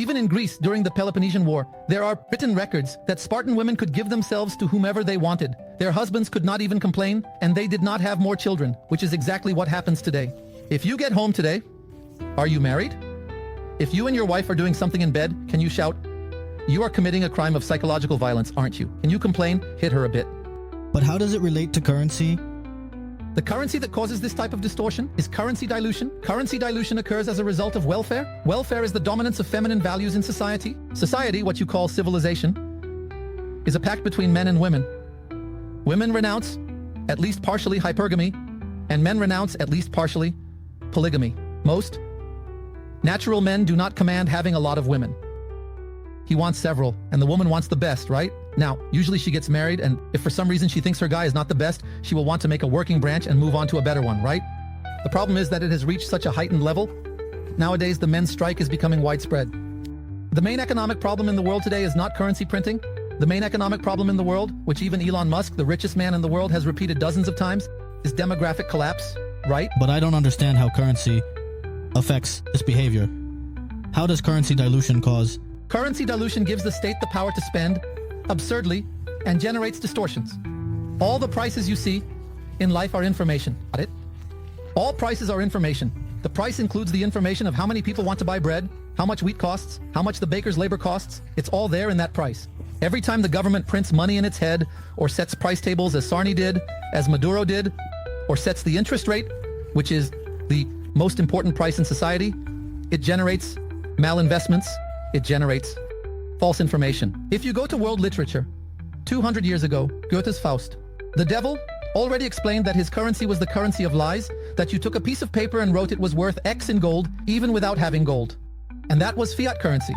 Even in Greece during the Peloponnesian War, there are written records that Spartan women could give themselves to whomever they wanted. Their husbands could not even complain, and they did not have more children, which is exactly what happens today. If you get home today, are you married? If you and your wife are doing something in bed, can you shout, "You are committing a crime of psychological violence, aren't you?" Can you complain? Hit her a bit. But how does it relate to currency? The currency that causes this type of distortion is currency dilution. Currency dilution occurs as a result of welfare. Welfare is the dominance of feminine values in society. Society, what you call civilization, is a pact between men and women. Women renounce, at least partially, hypergamy, and men renounce, at least partially, polygamy. Most natural men do not command having a lot of women. He wants several, and the woman wants the best, right? Now, usually she gets married, and if for some reason she thinks her guy is not the best, she will want to make a working branch and move on to a better one, right? The problem is that it has reached such a heightened level. Nowadays, the men's strike is becoming widespread. The main economic problem in the world today is not currency printing. The main economic problem in the world, which even Elon Musk, the richest man in the world, has repeated dozens of times, is demographic collapse, right? But I don't understand how currency affects this behavior. How does currency dilution cause? Currency dilution gives the state the power to spend absurdly and generates distortions. All the prices you see in life are information. Got it? All prices are information. The price includes the information of how many people want to buy bread, how much wheat costs, how much the baker's labor costs. It's all there in that price. Every time the government prints money in its head or sets price tables as Sarni did, as Maduro did, or sets the interest rate, which is the most important price in society, it generates malinvestments, it generates false information. If you go to world literature, 200 years ago, Goethe's Faust, the devil already explained that his currency was the currency of lies, that you took a piece of paper and wrote it was worth X in gold, even without having gold. And that was fiat currency.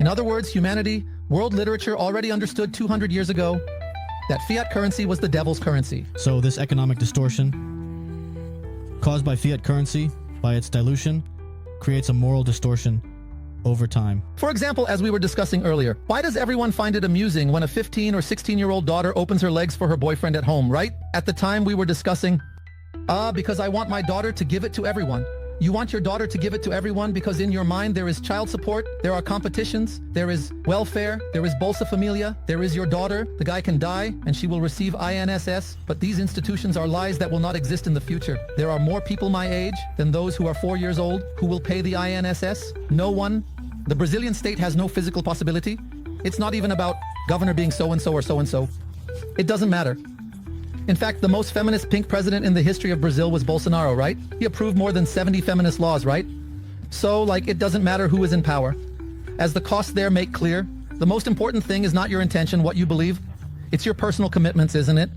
In other words, humanity, world literature already understood 200 years ago that fiat currency was the devil's currency. So this economic distortion, caused by fiat currency, by its dilution, creates a moral distortion over time. For example, as we were discussing earlier, why does everyone find it amusing when a 15 or 16-year-old daughter opens her legs for her boyfriend at home, right? At the time we were discussing, because I want my daughter to give it to everyone. You want your daughter to give it to everyone because in your mind there is child support, there are competitions, there is welfare, there is Bolsa Familia, there is your daughter, the guy can die and she will receive INSS, but these institutions are lies that will not exist in the future. There are more people my age than those who are 4 years old who will pay the INSS. No one. The Brazilian state has no physical possibility. It's not even about governor being so-and-so or so-and-so. It doesn't matter. In fact, the most feminist pink president in the history of Brazil was Bolsonaro, right? He approved more than 70 feminist laws, right? So, it doesn't matter who is in power. As the costs there make clear, the most important thing is not your intention, what you believe. It's your personal commitments, isn't it?